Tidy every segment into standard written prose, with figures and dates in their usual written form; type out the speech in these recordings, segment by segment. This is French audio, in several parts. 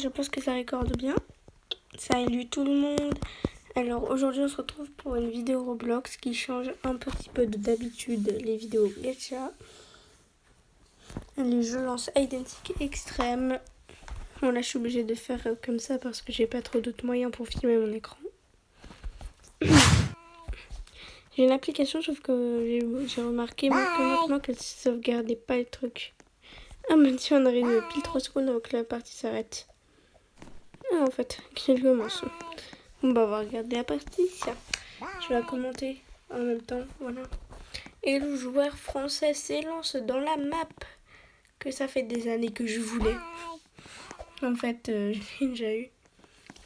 je pense que ça recorde bien. Salut tout le monde. Alors aujourd'hui on se retrouve pour une vidéo Roblox qui change un petit peu d'habitude les vidéos gacha. Les jeux lancent Identique Extrême. Bon là je suis obligée de faire comme ça parce que j'ai pas trop d'autres moyens pour filmer mon écran. J'ai une application sauf que j'ai remarqué que maintenant qu'elle ne sauvegardait pas les trucs. Ah même si on arrive pile 3 secondes avant que la partie s'arrête. Ah en fait, qu'elle commence. On va regarder la partie. Je vais la commenter en même temps. Voilà. Et le joueur français s'élance dans la map que ça fait des années que je voulais. En fait, j'ai déjà eu.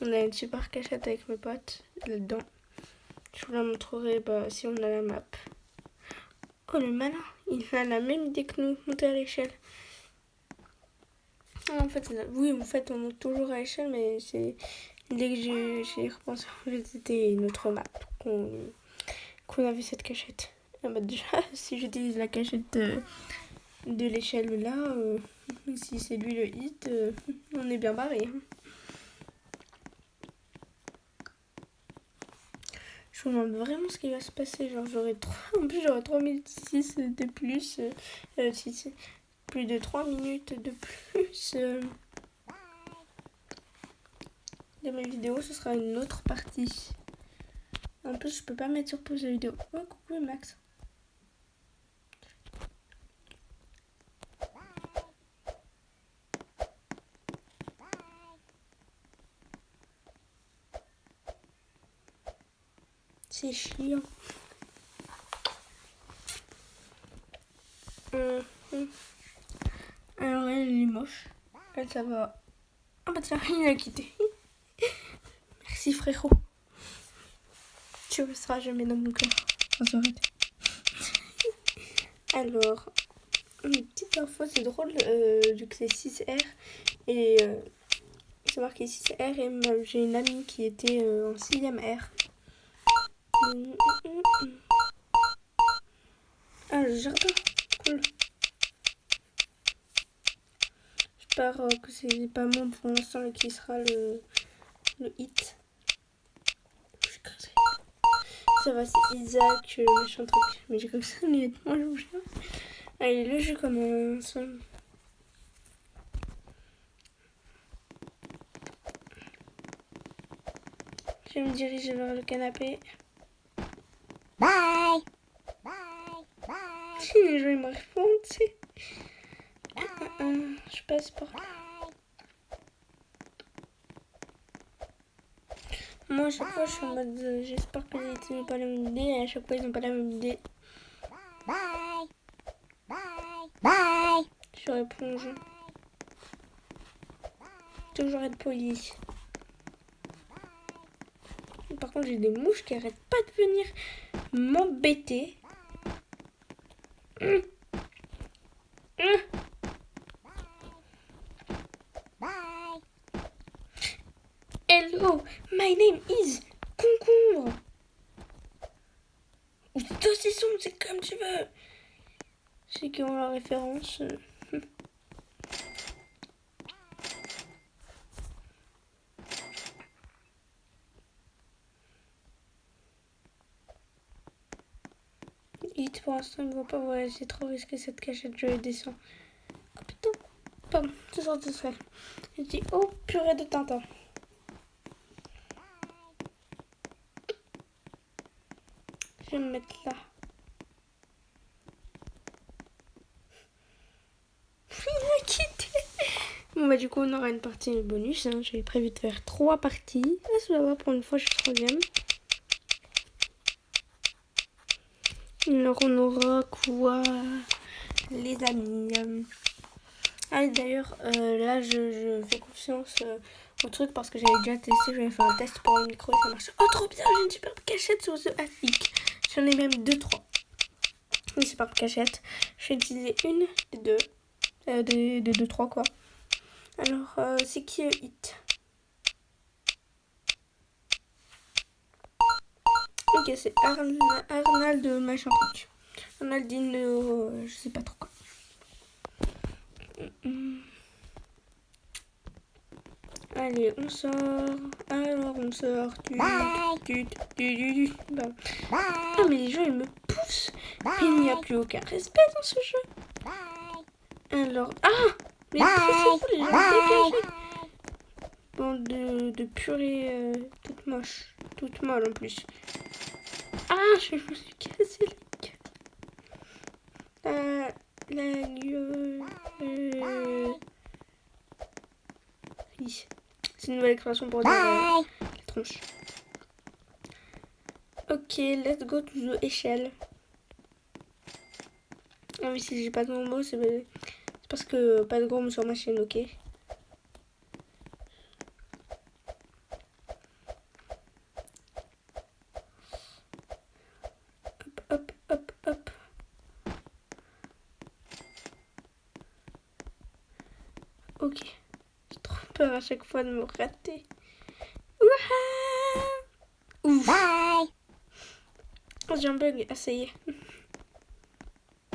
On a une super cachette avec mes potes là-dedans. Je vous la montrerai si on a la map. Oh le malin, il a la même idée que nous, monter à l'échelle. En fait, on monte toujours à l'échelle, mais c'est dès que j'ai repensé, en fait, c'était une autre map qu'on avait cette cachette. Ah bah déjà, si j'utilise la cachette de l'échelle là, si c'est lui le hit, on est bien barré. Je me demande vraiment ce qui va se passer. Genre, j'aurai 3006 de plus. Plus de 3 minutes de plus de mes vidéos. Ce sera une autre partie. En plus, je peux pas mettre sur pause la vidéo. Oh, coucou Max. C'est chiant. Alors elle est moche. Elle ça va. Ah bah tiens, il a quitté. Merci frérot. Tu seras jamais dans mon cœur. On s'arrête. Alors, une petite info, c'est drôle vu que c'est 6R. Et c'est marqué 6R et j'ai une amie qui était en 6ème R. Ah, le jardin, cool. J'espère que c'est pas moi pour l'instant qui sera le hit. Ça va, c'est Isaac, machin truc. Mais j'ai comme ça, mais moi je bouge pas. Allez, le jeu commence. Je vais me diriger vers le canapé. Bye. Bye. Bye. Si les gens ils me répondent, tu sais. Je passe par là. Moi, à chaque fois, je suis en mode j'espère que les n'ont pas la même idée. Et à chaque fois, ils n'ont pas la même idée. Bye. Bye. Bye. Je réponds. Toujours être poli. Par contre, j'ai des mouches qui arrêtent pas de venir m'embêter. Bye. Hello, my name is Concombre. Ou saucisson, c'est comme tu veux. Ceux qui ont la référence. Hit pour l'instant, il ne voit pas. Ouais, c'est trop risqué cette cachette, je descends. Oh putain, pardon, c'est sorti seul. Je dis, oh purée de Tintin. Je vais me mettre là. Il a quitté. Bon bah du coup on aura une partie bonus. J'avais prévu de faire 3 parties. Ah, ça va, pour une fois je suis 3ème. Alors on aura quoi les amis. Ah d'ailleurs là je fais confiance au truc parce que j'avais déjà testé. J'avais fait un test pour le micro et ça marche. Oh trop bien, j'ai une superbe cachette sur The Attic. J'en ai même 2-3. Une superbe cachette. Je vais utiliser une des deux. Des 2-3 quoi. Alors c'est qui le hit? Ok, c'est Arnold machin truc. Arnaldino, je sais pas trop quoi. Allez, on sort. Alors, on sort. Bah. Ah, mais les gens, ils me poussent. Mais il n'y a plus aucun respect dans ce jeu. Alors, mais poussez-vous, les gens, dégagez. Bande de purée toute moche. Toute molle en plus. Je me suis cassé les gueules. La gueule. Oui. C'est une nouvelle expression pour dire la tronche. Ok, let's go to the échelle. Ah oui, si j'ai pas de gros mots, c'est parce que pas de gros mots sur ma chaîne, ok. Hop, hop, hop, hop. Ok. J'ai trop peur à chaque fois de me rater. Ouf. Bye. Oh, j'ai un bug. Ah, ça y est.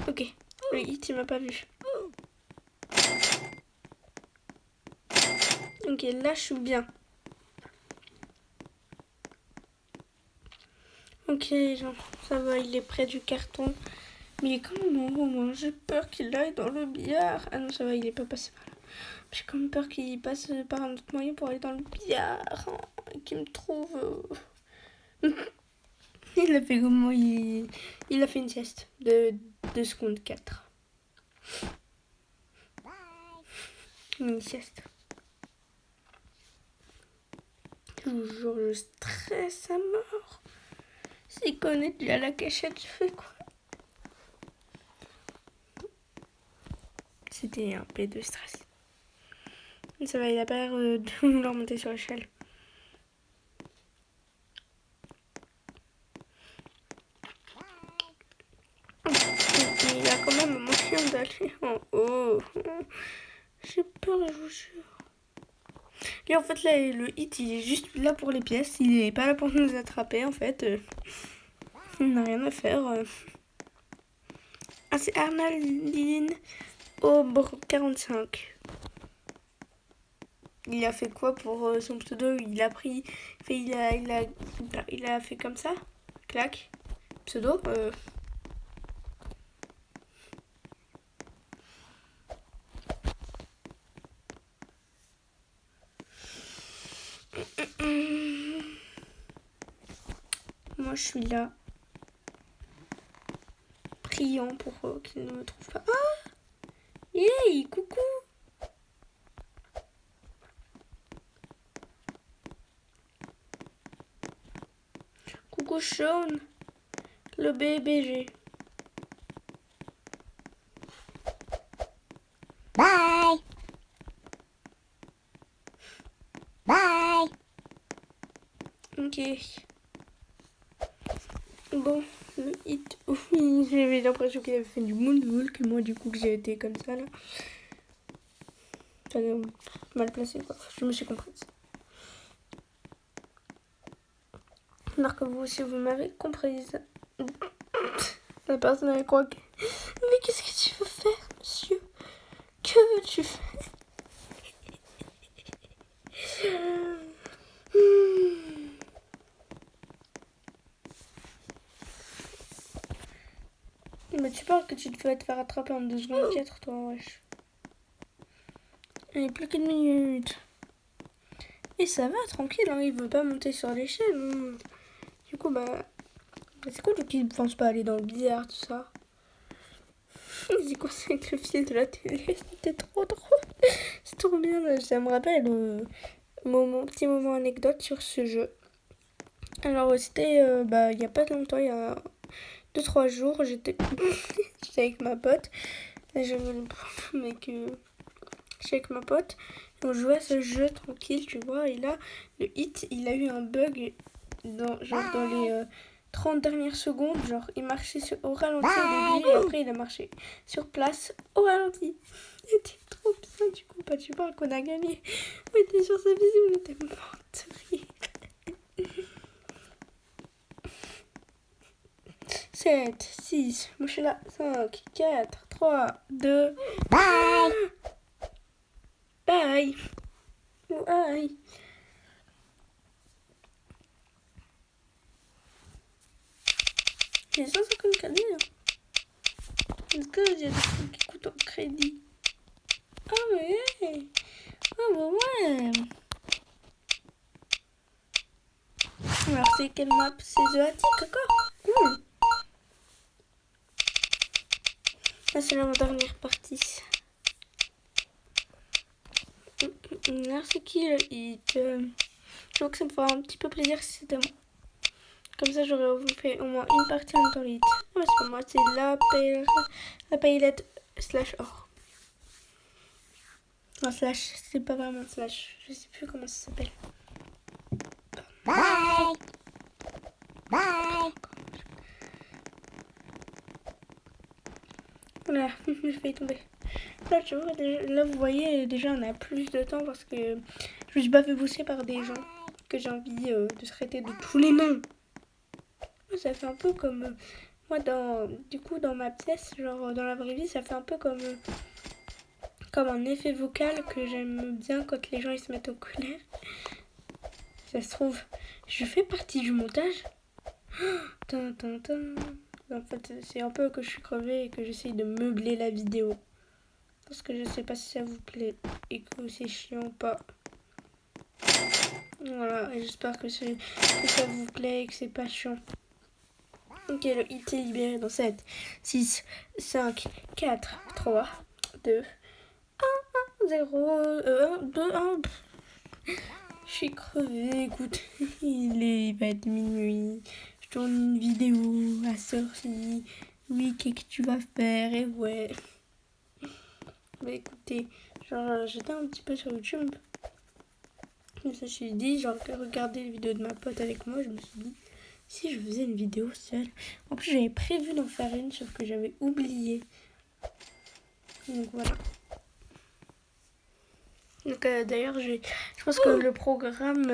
Ok. Le hit, il m'a pas vu. Ok, là, je suis bien. Ok, genre, ça va, il est près du carton. Mais quand même, j'ai peur qu'il aille dans le billard. Ah non, ça va, il est pas passé par là. J'ai quand même peur qu'il passe par un autre moyen pour aller dans le billard. Qu'il me trouve... Il a fait comment il a fait une sieste de 2 secondes 4. Une sieste. Toujours je stresse à mort. S'il connaît déjà la cachette, je fais quoi? C'était un peu de stress. Ça va, il a pas l'air de vouloir monter sur l'échelle. Il a quand même moyen d'aller en haut. J'ai peur, je vous jure. Et en fait, là, le hit, il est juste là pour les pièces. Il est pas là pour nous attraper, en fait. Il n'a rien à faire. Ah, c'est Arnaldine Aubre 45. Il a fait quoi pour son pseudo? Il a pris... Il a fait comme ça. Clac. Pseudo. Moi, je suis là. Priant pour qu'il ne me trouve pas. Ah! Yay! Coucou! Coucou Sean, le BBG. Bye. Bye. Ok. Bon, le hit. Oui, j'avais l'impression qu'il avait fait du moonwalk. Moi, du coup, que j'ai été comme ça là. Enfin, mal placé quoi. Je me suis comprise. Alors que vous aussi, vous m'avez comprise. La personne elle croit que... Mais qu'est-ce que tu veux faire, monsieur? Que veux-tu faire? Mais tu penses que tu te vas te faire attraper en 2 secondes 4, toi, wesh. Allez, plus qu'une minute. Et ça va, tranquille, hein, il veut pas monter sur l'échelle. Hein. Du coup, c'est cool qu'il ne pense pas aller dans le billard, tout ça. C'est quoi, c'est avec le fil de la télé? C'était trop drôle. C'est trop bien, ça me rappelle mon petit moment anecdote sur ce jeu. Alors, c'était il y a pas longtemps, il y a 2-3 jours, j'étais avec ma pote. J'étais avec ma pote. On jouait à ce jeu tranquille, tu vois. Et là, le hit, il a eu un bug dans les 30 dernières secondes. Genre, il marchait au ralenti au début et après, il a marché sur place au ralenti. C'était trop bien, du coup. Tu vois qu'on a gagné. On était sur sa vision, on était morts de rire. 7, 6, moi je suis là. 5, 4, 3, 2. Bye. Bye. Aïe. J'ai 150 crédits. Est-ce qu'il y a des trucs qui coûtent en crédit? Ah ouais. Ah bah ouais. Alors c'est quelle map? C'est The Attic encore? Là c'est la dernière partie. Alors c'est qui le hit? Je trouve que ça me fera un petit peu plaisir si c'était moi. Comme ça j'aurais fait au moins une partie en temps hit. Non mais c'est pas moi, c'est la paillette / or. Non slash, c'est pas vraiment slash. Je sais plus comment ça s'appelle. Bye. Bye. Voilà, je vais tomber. Là, tu vois, là, vous voyez, déjà, on a plus de temps parce que je me suis pas fait booster par des gens que j'ai envie de traiter de tous les noms. Ça fait un peu comme... moi, dans ma pièce, genre dans la vraie vie, ça fait un peu comme un effet vocal que j'aime bien quand les gens ils se mettent en colère. Ça se trouve, je fais partie du montage. En fait, c'est un peu que je suis crevée et que j'essaye de meubler la vidéo. Parce que je sais pas si ça vous plaît et que c'est chiant ou pas. Voilà, et j'espère que ça vous plaît et que c'est pas chiant. Ok, le hit est libéré dans 7, 6, 5, 4, 3, 2, 1, 0, 1, 2, 1. Je suis crevée, écoute. Il va être minuit. Je tourne une vidéo à sortie. Oui, qu'est-ce que tu vas faire? Et ouais. Bah écoutez, genre j'étais un petit peu sur YouTube. Je me suis dit, genre regarder les vidéos de ma pote avec moi, je me suis dit, si je faisais une vidéo seule. En plus j'avais prévu d'en faire une, sauf que j'avais oublié. Donc voilà. Donc d'ailleurs, je pense que le programme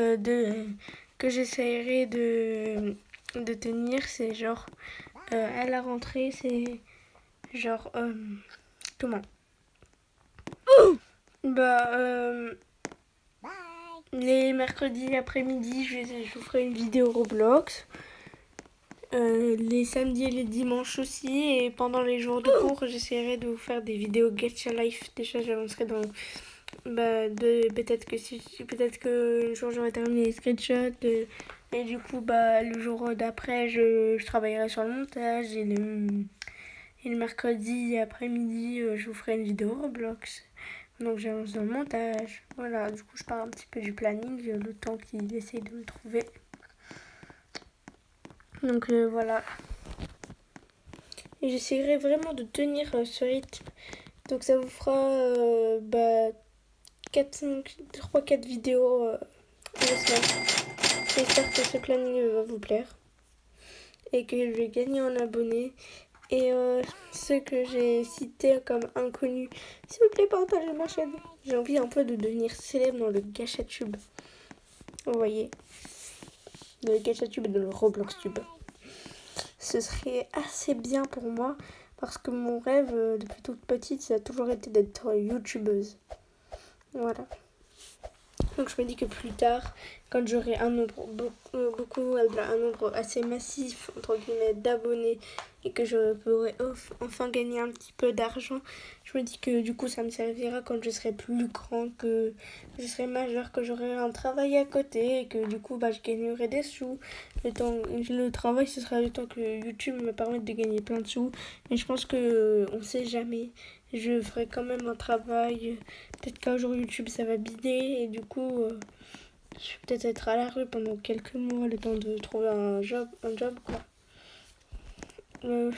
que j'essaierai de tenir, c'est genre à la rentrée, c'est genre comment? Les mercredis après-midi, je vous ferai une vidéo Roblox. Les samedis et les dimanches aussi. Et pendant les jours de cours, j'essaierai de vous faire des vidéos Gacha Life. Déjà, j'annoncerai dans... peut-être que le jour j'aurai terminé les screenshots. Et du coup, le jour d'après, je travaillerai sur le montage. Et le mercredi après-midi, je vous ferai une vidéo Roblox. Donc j'avance dans le montage. Voilà, du coup je parle un petit peu du planning, le temps qu'il essaye de me trouver. Donc voilà. Et j'essaierai vraiment de tenir ce rythme. Donc ça vous fera 3-4 vidéos à la semaine. J'espère que ce planning va vous plaire. Et que je vais gagner en abonnés. Et ceux que j'ai cités comme inconnus, s'il vous plaît, partagez ma chaîne. J'ai envie un peu de devenir célèbre dans le GachaTube. Vous voyez, dans le GachaTube et dans le RobloxTube. Ce serait assez bien pour moi parce que mon rêve depuis toute petite, ça a toujours été d'être youtubeuse. Voilà. Donc je me dis que plus tard, quand j'aurai un nombre un nombre assez massif entre guillemets d'abonnés et que je pourrai enfin gagner un petit peu d'argent, je me dis que du coup ça me servira quand je serai plus grand, que je serai majeure, que j'aurai un travail à côté et que du coup je gagnerai des sous. Le travail ce sera le temps que YouTube me permette de gagner plein de sous, mais je pense que on sait jamais. Je ferai quand même un travail. Peut-être qu'un jour YouTube ça va bider et du coup je vais peut-être être à la rue pendant quelques mois le temps de trouver un job quoi. Les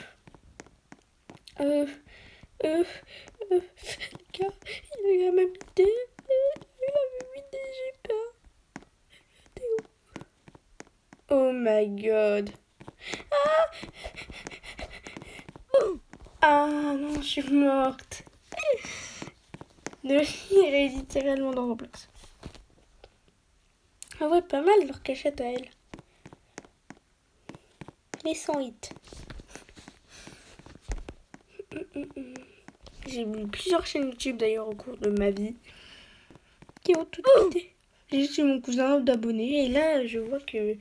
gars, il a même idée. Il a même idée, j'ai peur. Oh my god. Ah non, je suis morte. Il est littéralement dans Roblox. Ah ouais, pas mal leur cachette à elle. Mais sans hit. J'ai vu plusieurs chaînes YouTube d'ailleurs au cours de ma vie qui ont toutes quitté. j'ai chez mon cousin d'abonnés et là je vois que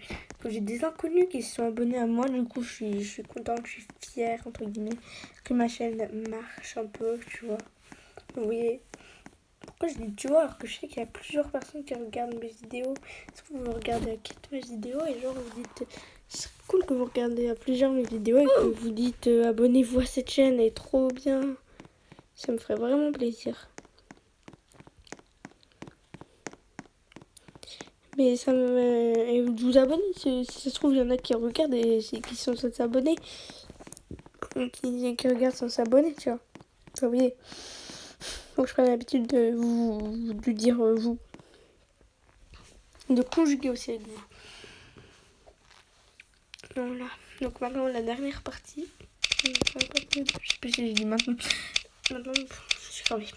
j'ai des inconnus qui se sont abonnés à moi. Du coup je suis contente, je suis fière entre guillemets que ma chaîne marche un peu, tu vois. Vous voyez. Pourquoi je dis tu vois alors que je sais qu'il y a plusieurs personnes qui regardent mes vidéos. Est-ce que vous regardez à quatre mes vidéos et genre vous dites c'est cool que vous regardez à plusieurs mes vidéos et que vous dites abonnez-vous à cette chaîne, elle est trop bien. Ça me ferait vraiment plaisir. Mais ça me... Et vous abonnez, si ça se trouve, il y en a qui regardent et qui sont sans s'abonner. Qui regardent sans s'abonner, tu vois. Vous voyez. Faut que je prenne l'habitude de dire vous. De conjuguer aussi avec vous. Voilà. Donc maintenant, la dernière partie. Je sais plus si je dis maintenant. Maintenant, je suis cramée.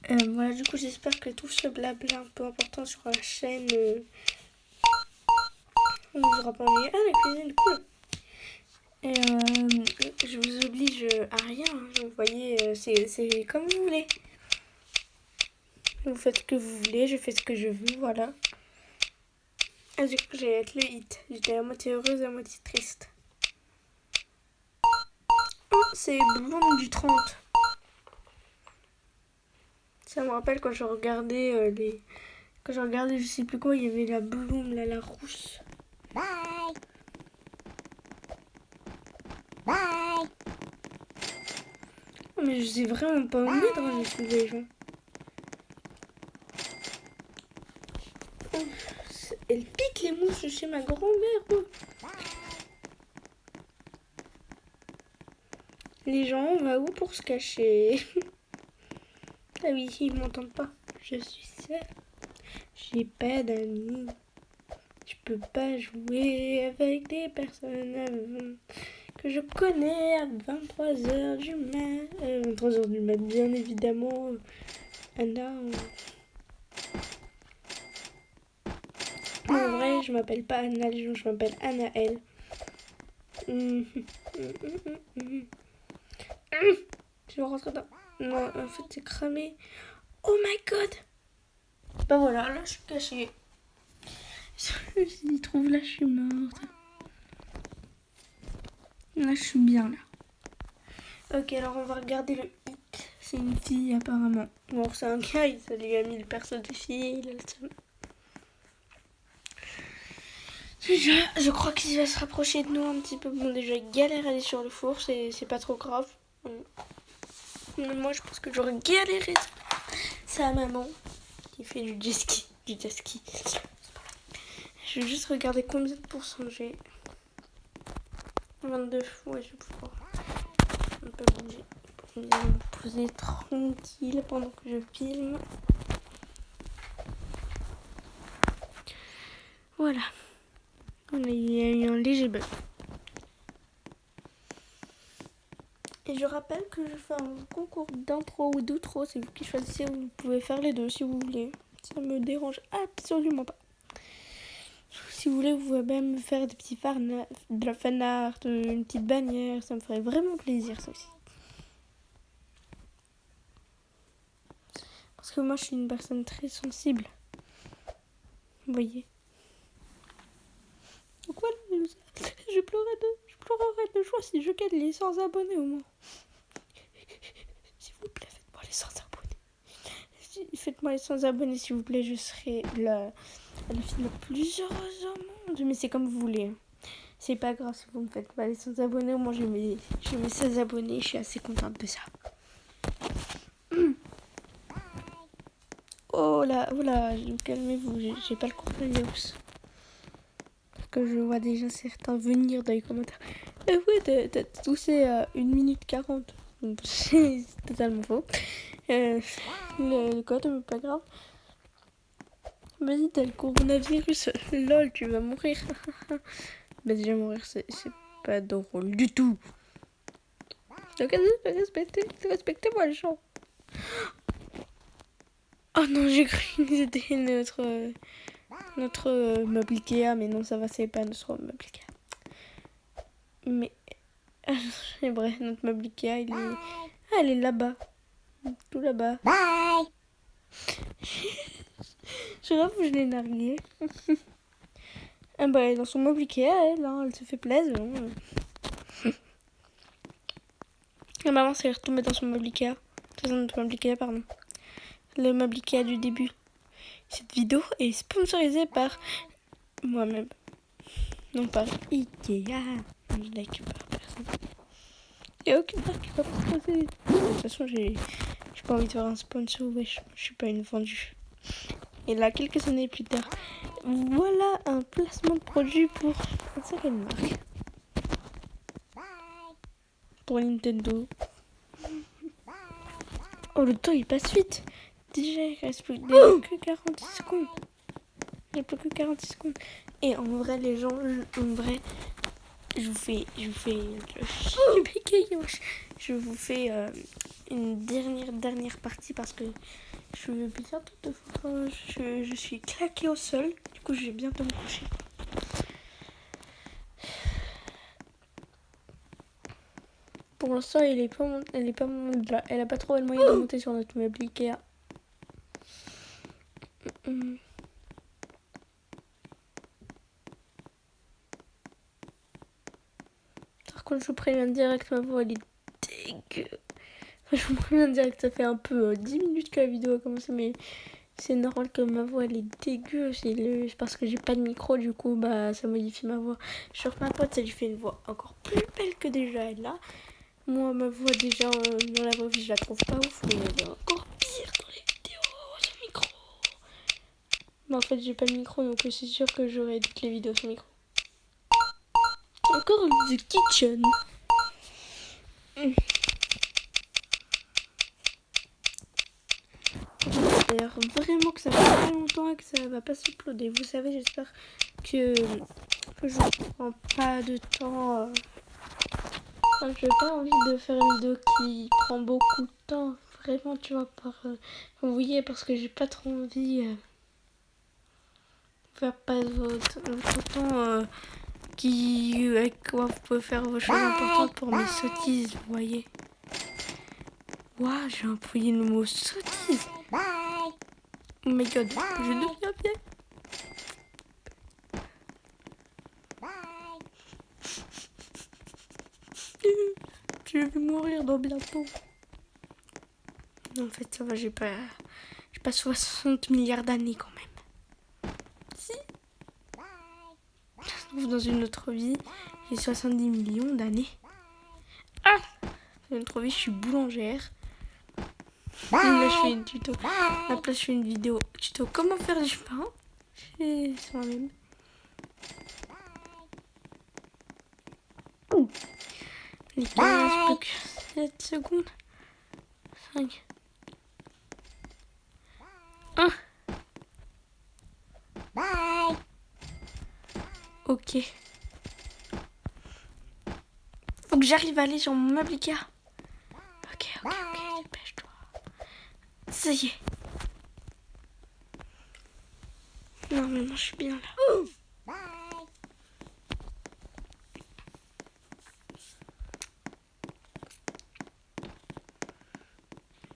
Voilà, du coup, j'espère que tout ce blabla un peu important sur la chaîne on ne vous aura pas ennuyé. Ah, la cuisine, cool. Et je vous oblige à rien. Vous voyez, c'est comme vous voulez. Vous faites ce que vous voulez, je fais ce que je veux, voilà. Ah, du coup, j'allais être le hit. J'étais à moitié heureuse, à moitié triste. Oh, c'est Bloom du 30. Ça me rappelle quand je regardais Quand je regardais je sais plus quoi, il y avait la Bloom, là, la rousse. Bye. Bye. Oh, mais je sais vraiment pas où mettre, hein, je suis les gens. Oh, elle pique les mouches chez ma grand-mère. Oh. Les gens, on va où pour se cacher? Ah oui, ils m'entendent pas. Je suis seule. J'ai pas d'amis. Je peux pas jouer avec des personnes que je connais à 23h du mat. 23h du mat, bien évidemment. Anna. En vrai, je m'appelle pas Anna, je m'appelle Anaël. Je vais rentrer dans... Non, en fait, c'est cramé. Oh my god! Bah voilà, là, je suis cachée. S'il trouve, là, je suis morte. Là, je suis bien, là. Ok, alors on va regarder le hit. C'est une fille, apparemment. Bon, c'est un gars, ça lui a mis le perso de fille. Il a le seum. Déjà, je crois qu'il va se rapprocher de nous un petit peu. Bon, déjà, il galère à aller sur le four, c'est pas trop grave. Mais moi, je pense que j'aurais galéré. C'est à maman qui fait du jet ski. Je vais juste regarder combien de pourcents j'ai. 22. Ouais, je vais pouvoir un peu bouger. Pour bien me poser tranquille pendant que je filme. Voilà. Il y a eu un léger bug. Et je rappelle que je fais un concours d'intro ou d'outro. C'est vous qui choisissez. Vous pouvez faire les deux si vous voulez. Ça me dérange absolument pas. Si vous voulez, vous pouvez même faire des petits de la fan art, une petite bannière. Ça me ferait vraiment plaisir, ça aussi. Parce que moi, je suis une personne très sensible. Vous voyez. Donc voilà, je pleurerai de joie si je gagne les 100 abonnés au moins. S'il vous plaît, faites-moi les 100 abonnés. Faites-moi les 100 abonnés, s'il vous plaît. Je serai la fille la plus heureuse au monde. Mais c'est comme vous voulez. C'est pas grave si vous me faites pas les 100 abonnés. Au moins, j'ai mes 16 abonnés. Je suis assez contente de ça. Oh là, calmez-vous. J'ai pas le compagnon. Que je vois déjà certains venir dans les commentaires. Ouais, t'as toussé à 1 minute 40. C'est totalement faux. Le code, mais pas grave. Vas-y, t'as le coronavirus. Lol, tu vas mourir. Bah déjà mourir, c'est pas drôle du tout. Donc respectez-moi les gens. Oh non, j'ai cru que c'était notre meuble Ikea, mais non, ça va, c'est pas notre meuble Ikea. Mais bref, notre meuble Ikea, elle est là-bas. Tout là-bas. Bye. Je sais où je l'ai narguée. Ah bah, elle est dans son meuble Ikea, elle, hein, elle se fait plaisir. La maman s'est retombée dans son meuble Ikea. Dans notre meuble Ikea, pardon. Le meuble Ikea du début. Cette vidéo est sponsorisée par moi-même. Non pas Ikea. Je like par personne. Il n'y a aucune marque qui va proposer. De toute façon, j'ai pas envie de faire un sponsor, wesh. Je suis pas une vendue. Et là, quelques années plus tard, voilà un placement de produit pour une certaine marque. Pour Nintendo. Oh, le temps il passe vite. Déjà, il reste plus que 46 secondes. Il n'y a plus que 46 secondes. Et en vrai, les gens, je vous fais une dernière partie parce que je vais bientôt je suis claquée au sol. Du coup, je vais bientôt me coucher. Pour l'instant, elle a pas trop le moyen de monter sur notre meuble Ikea. Par contre, je vous préviens direct, ma voix elle est dégueu. Enfin, je vous préviens direct, ça fait un peu 10 minutes que la vidéo a commencé, mais c'est normal que ma voix elle est dégueu. C'est parce que j'ai pas de micro, du coup, bah ça modifie ma voix. Sur ma pote, ça lui fait une voix encore plus belle que déjà elle là. Moi, ma voix déjà dans la vraie vie, je la trouve pas ouf, mais elle est encore pire dans les vidéos, sans micro. Mais en fait, j'ai pas de micro, donc c'est sûr que j'aurai toutes les vidéos sans micro. Encore The Kitchen. J'espère vraiment que ça va pas longtemps et que ça va pas s'uploader. Vous savez, j'espère que je prends pas de temps. Enfin, j'ai pas envie de faire une vidéo qui prend beaucoup de temps. Vraiment, tu vois, vous voyez, parce que j'ai pas trop envie de faire pas votre temps avec quoi vous pouvez faire vos choses importantes pour mes sottises, vous voyez. Waouh, j'ai employé le mot sottise. Bye. Oh my god, je deviens bien. Bye. Je vais mourir dans bientôt. Non, en fait, ça va, j'ai pas 60 milliards d'années quand même. Si. Dans une autre vie, j'ai 70 millions d'années. Ah! Dans une autre vie, je suis boulangère. Là, je fais une tuto. Là, je fais une vidéo tuto comment faire du pain. C'est moi-même. Les 15, plus que 7 secondes. 5. 1. Bye. Ok. Faut que j'arrive à aller sur mon meuble Ikea. Ok, dépêche-toi. Ça y est. Normalement, je suis bien là. Bye.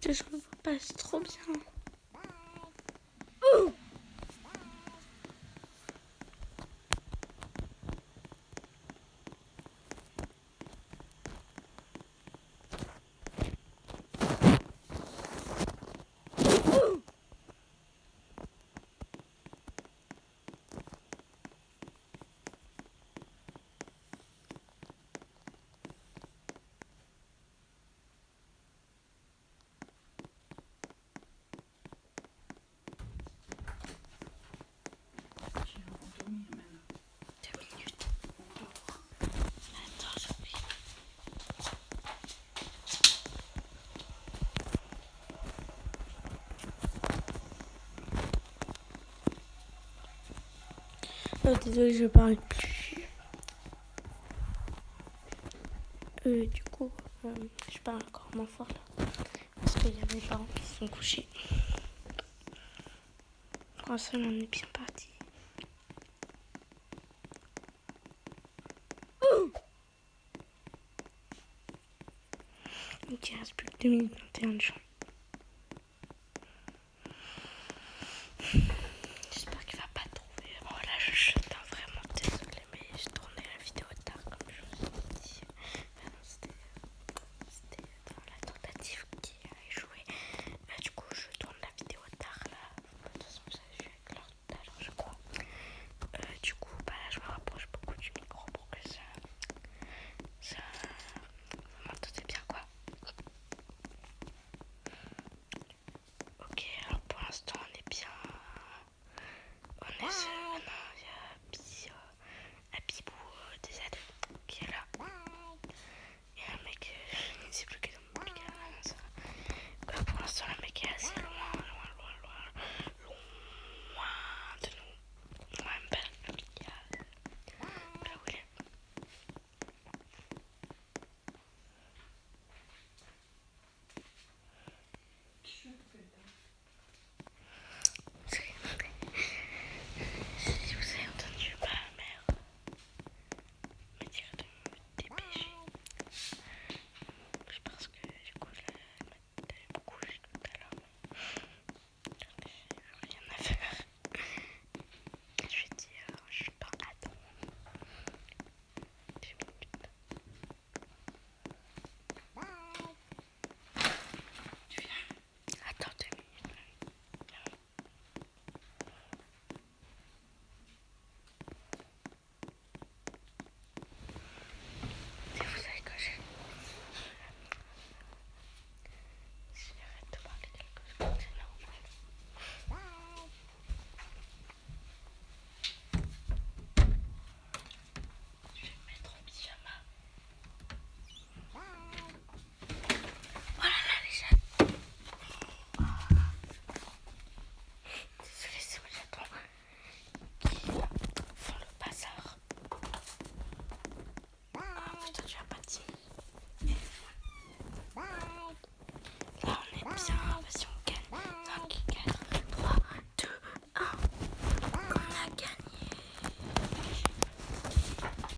Je me vois pas, c'est trop bien. Oh, désolée, je parle plus. Du coup, je parle encore moins fort là. Parce qu'il y a mes parents qui sont couchés. Oh, ça, on est bien parti. Ok, il reste plus que 2 minutes 21 de chant.